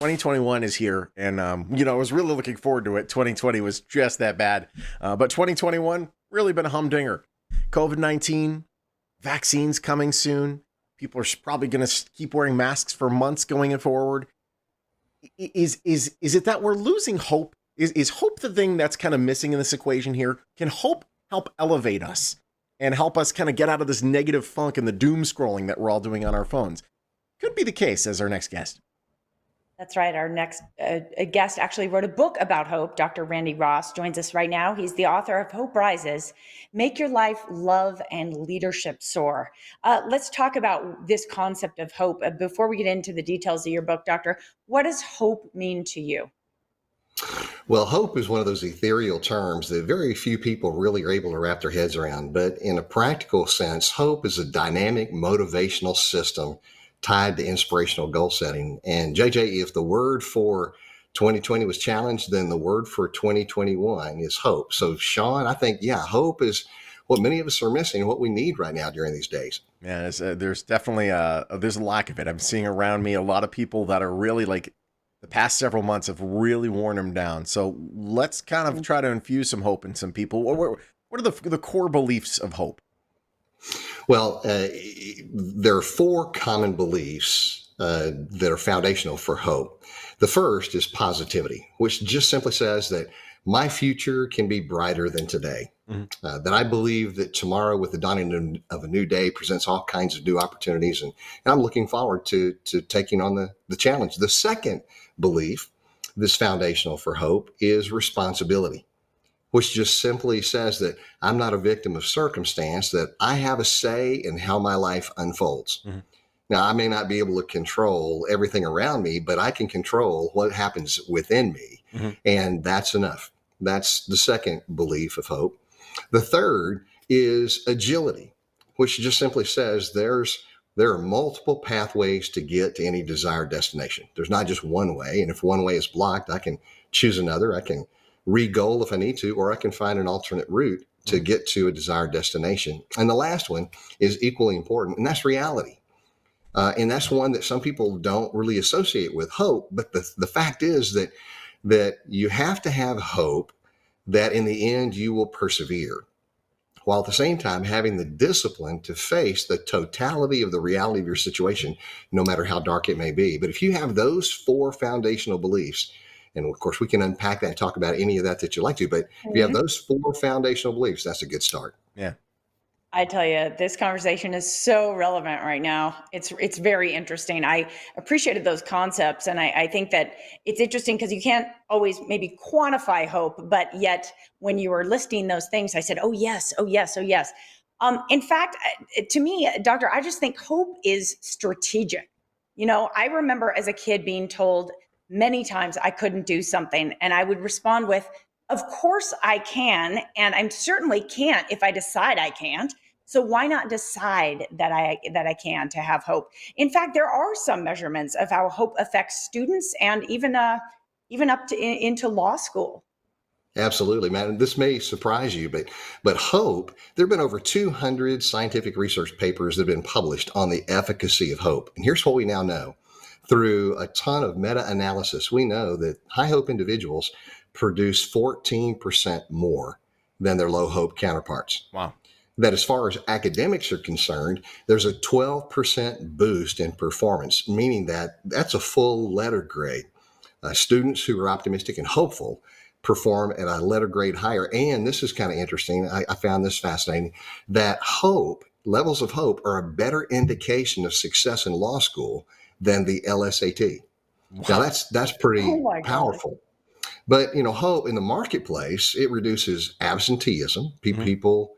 2021 is here, and I was really looking forward to it. 2020 was just that bad, but 2021 really been a humdinger. COVID-19, vaccines coming soon. People are probably going to keep wearing masks for months going forward. Is it that we're losing hope? Is hope the thing that's kind of missing in this equation here? Can hope help elevate us and help us kind of get out of this negative funk and the doom scrolling that we're all doing on our phones? Could be the case as our next guest. That's right. Our next guest actually wrote a book about hope. Dr. Randy Ross joins us right now. He's the author of Hope Rises, Make Your Life, Love, and Leadership Soar. Let's talk about this concept of hope. Before we get into the details of your book, Doctor, what does hope mean to you? Well, hope is one of those ethereal terms that very few people really are able to wrap their heads around. But in a practical sense, hope is a dynamic motivational system tied to inspirational goal setting. And JJ, if the word for 2020 was challenged, then the word for 2021 is hope. So, Sean, I think, hope is what many of us are missing, what we need right now during these days. Yeah, there's definitely there's a lack of it. I'm seeing around me a lot of people that are really like the past several months have really worn them down. So let's kind of try to infuse some hope in some people. What are the core beliefs of hope? Well, there are four common beliefs that are foundational for hope. The first is positivity, which just simply says that my future can be brighter than today. That I believe that tomorrow, with the dawning of a new day, presents all kinds of new opportunities, and I'm looking forward to taking on the challenge. The second belief, this foundational for hope, is responsibility, which just simply says that I'm not a victim of circumstance, that I have a say in how my life unfolds. Now, I may not be able to control everything around me, but I can control what happens within me. And that's enough. That's the second belief of hope. The third is agility, which just simply says there are multiple pathways to get to any desired destination. There's not just one way. And if one way is blocked, I can choose another. I can re-goal if I need to, or I can find an alternate route to get to a desired destination. And the last one is equally important, and that's reality. And that's one that some people don't really associate with hope. But the fact is that you have to have hope that in the end you will persevere, while at the same time having the discipline to face the totality of the reality of your situation, no matter how dark it may be. But if you have those four foundational beliefs, and of course we can unpack that and talk about any of that you like to, but if you have those four foundational beliefs, that's a good start. Yeah. I tell you, this conversation is so relevant right now. It's very interesting. I appreciated those concepts, and I think that it's interesting because you can't always maybe quantify hope, but yet when you were listing those things, I said, "Oh yes, oh yes, oh yes." In fact, to me, Doctor, I just think hope is strategic. I remember as a kid being told many times I couldn't do something, and I would respond with, of course I can, and I certainly can't if I decide I can't. So why not decide that I can, to have hope? In fact, there are some measurements of how hope affects students, and even up to into law school. Absolutely, man. This may surprise you, but hope, there have been over 200 scientific research papers that have been published on the efficacy of hope. And here's what we now know. Through a ton of meta-analysis, we know that high hope individuals produce 14% more than their low hope counterparts. Wow. That as far as academics are concerned, there's a 12% boost in performance, meaning that that's a full letter grade. Students who are optimistic and hopeful perform at a letter grade higher. And this is kind of interesting. I found this fascinating, that levels of hope are a better indication of success in law school than the LSAT. Wow. Now that's pretty Oh my God. powerful. But hope in the marketplace, it reduces absenteeism. People,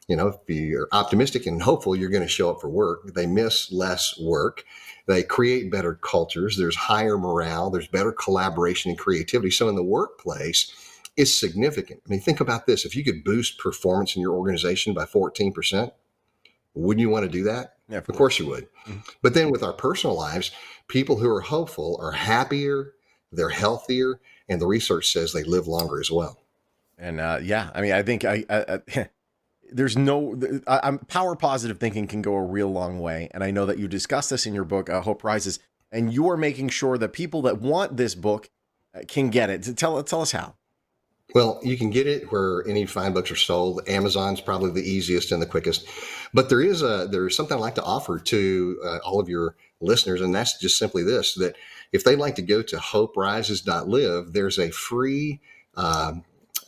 if you're optimistic and hopeful, you're going to show up for work. They miss less work. They create better cultures. There's higher morale. There's better collaboration and creativity. So in the workplace, it's significant. I mean, think about this. If you could boost performance in your organization by 14%, wouldn't you want to do that? Yeah, of course you would. But then with our personal lives, people who are hopeful are happier, they're healthier, and the research says they live longer as well. And I mean, I think there's I'm power positive thinking can go a real long way. And I know that you discuss this in your book, Hope Rises. and you're making sure that people that want this book can get it. Tell us how. Well, you can get it where any fine books are sold. Amazon's probably the easiest and the quickest. But there's something I'd like to offer to all of your listeners, and that's just simply this: that if they'd like to go to hoperises.live, there's a free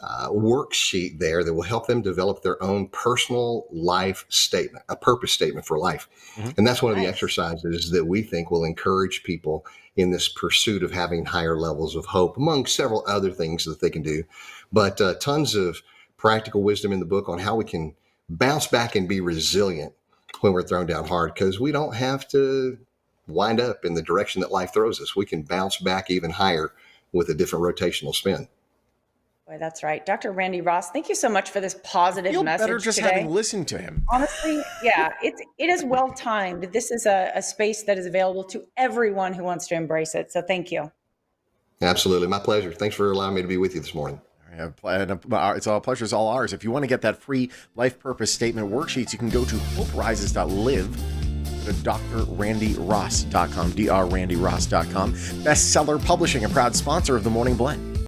worksheet there that will help them develop their own personal life statement, a purpose statement for life. Mm-hmm. And that's one of the Nice. exercises that we think will encourage people in this pursuit of having higher levels of hope, among several other things that they can do. But tons of practical wisdom in the book on how we can bounce back and be resilient when we're thrown down hard, because we don't have to wind up in the direction that life throws us. We can bounce back even higher with a different rotational spin. Boy, that's right. Dr. Randy Ross, thank you so much for this positive Feel message better just today. having listened to him. Honestly, yeah, it is well timed. This is a space that is available to everyone who wants to embrace it. So thank you. Absolutely. My pleasure. Thanks for allowing me to be with you this morning. It's all pleasure is all ours. If you want to get that free life purpose statement worksheets, you can go to hoperises.live, to drrandyross.com, drrandyross.com. Bestseller Publishing, a proud sponsor of the Morning Blend.